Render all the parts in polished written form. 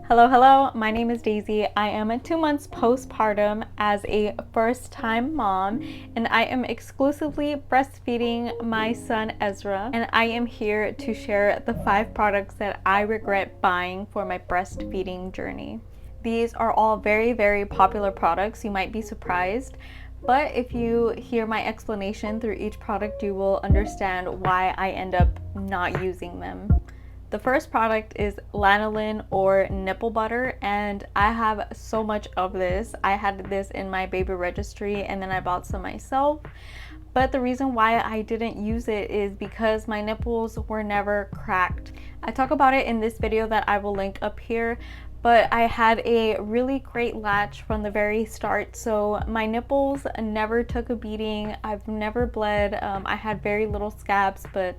Hello, hello. My name is Daisy. I am 2 months postpartum as a first-time mom, and I am exclusively breastfeeding my son Ezra. And I am here to share the 5 products that I regret buying for my breastfeeding journey. These are all very, very popular products. You might be surprised, but if you hear my explanation through each product, you will understand why I end up not using them. The first product is lanolin or nipple butter, and I have so much of this. I had this in my baby registry and then I bought some myself. But the reason why I didn't use it is because my nipples were never cracked. I talk about it in this video that I will link up here, but I had a really great latch from the very start, so my nipples never took a beating. I've never bled. I had very little scabs, but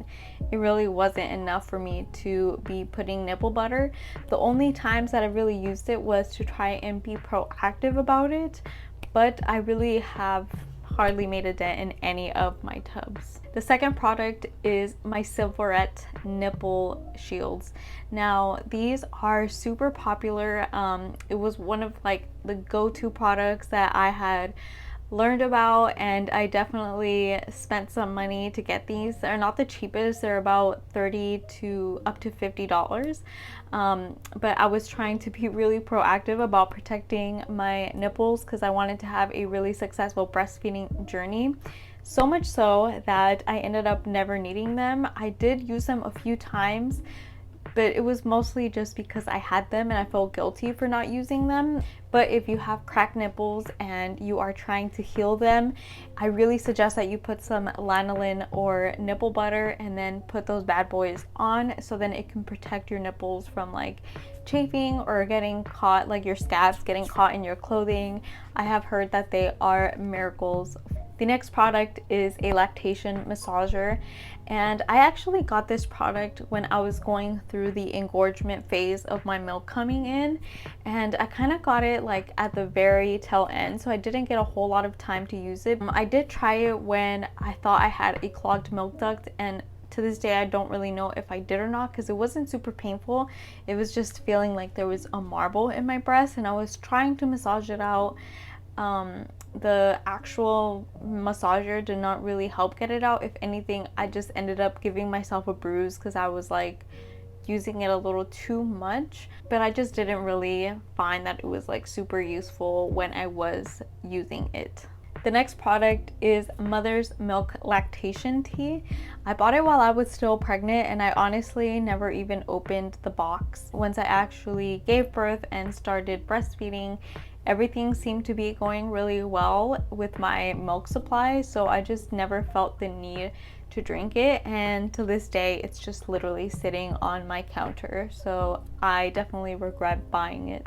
it really wasn't enough for me to be putting nipple butter. The only times that I really used it was to try and be proactive about it, but I really have hardly made a dent in any of my tubs. The second product is my Silverette nipple shields. Now these are super popular. It was one of like the go-to products that I had learned about, and I definitely spent some money to get these. They're not the cheapest, they're about $30 to up to $50. But I was trying to be really proactive about protecting my nipples because I wanted to have a really successful breastfeeding journey. So much so that I ended up never needing them. I did use them a few times, but it was mostly just because I had them and I felt guilty for not using them. But if you have cracked nipples and you are trying to heal them, I really suggest that you put some lanolin or nipple butter and then put those bad boys on, so then it can protect your nipples from like chafing or getting caught, like your scabs getting caught in your clothing. I have heard that they are miracles. The next product is a lactation massager, and I actually got this product when I was going through the engorgement phase of my milk coming in, and I kind of got it like at the very tail end, so I didn't get a whole lot of time to use it. I did try it when I thought I had a clogged milk duct, and to this day I don't really know if I did or not because it wasn't super painful. It was just feeling like there was a marble in my breast and I was trying to massage it out. The actual massager did not really help get it out. If anything, I just ended up giving myself a bruise because I was like using it a little too much, but I just didn't really find that it was like super useful when I was using it. The next product is Mother's Milk Lactation Tea. I bought it while I was still pregnant and I honestly never even opened the box. Once I actually gave birth and started breastfeeding, everything seemed to be going really well with my milk supply, so I just never felt the need to drink it, and to this day it's just literally sitting on my counter, so I definitely regret buying it.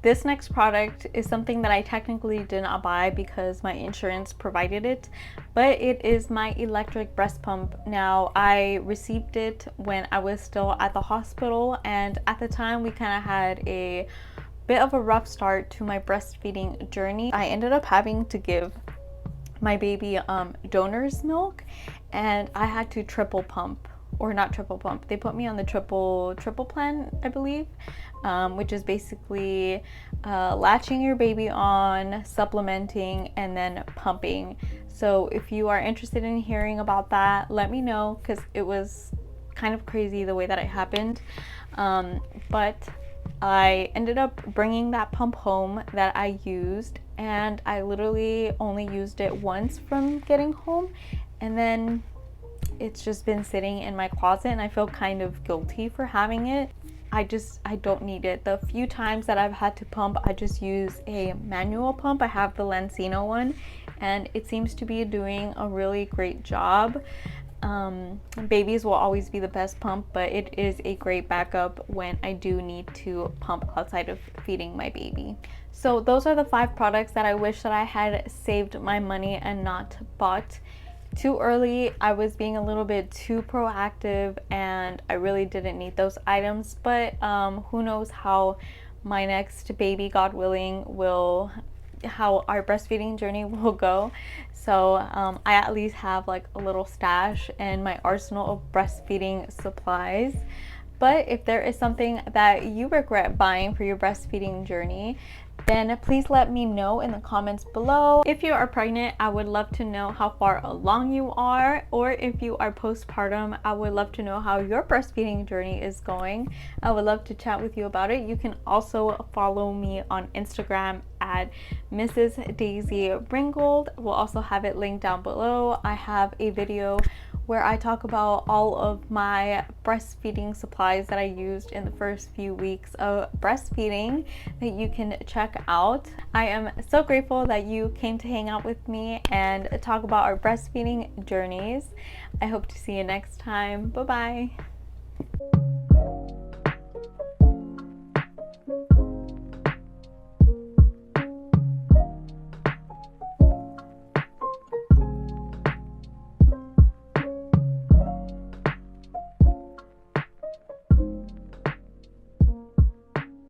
This next product is something that I technically did not buy because my insurance provided it, but it is my electric breast pump. Now, I received it when I was still at the hospital, and at the time we kind of had a bit of a rough start to my breastfeeding journey. I ended up having to give my baby donor's milk, and I had to triple pump, or not triple pump. They put me on the triple plan, I believe, which is basically latching your baby on, supplementing, and then pumping. So if you are interested in hearing about that, let me know because it was kind of crazy the way that it happened. But I ended up bringing that pump home that I used, and I literally only used it once from getting home, and then it's just been sitting in my closet and I feel kind of guilty for having it. I don't need it. The few times that I've had to pump, I just use a manual pump. I have the Lancino one and it seems to be doing a really great job. Babies will always be the best pump, but it is a great backup when I do need to pump outside of feeding my baby. So those are the 5 products that I wish that I had saved my money and not bought too early. I was being a little bit too proactive and I really didn't need those items, but who knows how my next baby, God willing, how our breastfeeding journey will go. So I at least have like a little stash and my arsenal of breastfeeding supplies. But if there is something that you regret buying for your breastfeeding journey, then please let me know in the comments below. If you are pregnant, I would love to know how far along you are, or if you are postpartum, I would love to know how your breastfeeding journey is going. I would love to chat with you about it. You can also follow me on Instagram at Mrs. Daisy Ringgold. We'll also have it linked down below. I have a video where I talk about all of my breastfeeding supplies that I used in the first few weeks of breastfeeding that you can check out. I am so grateful that you came to hang out with me and talk about our breastfeeding journeys. I hope to see you next time. Bye bye.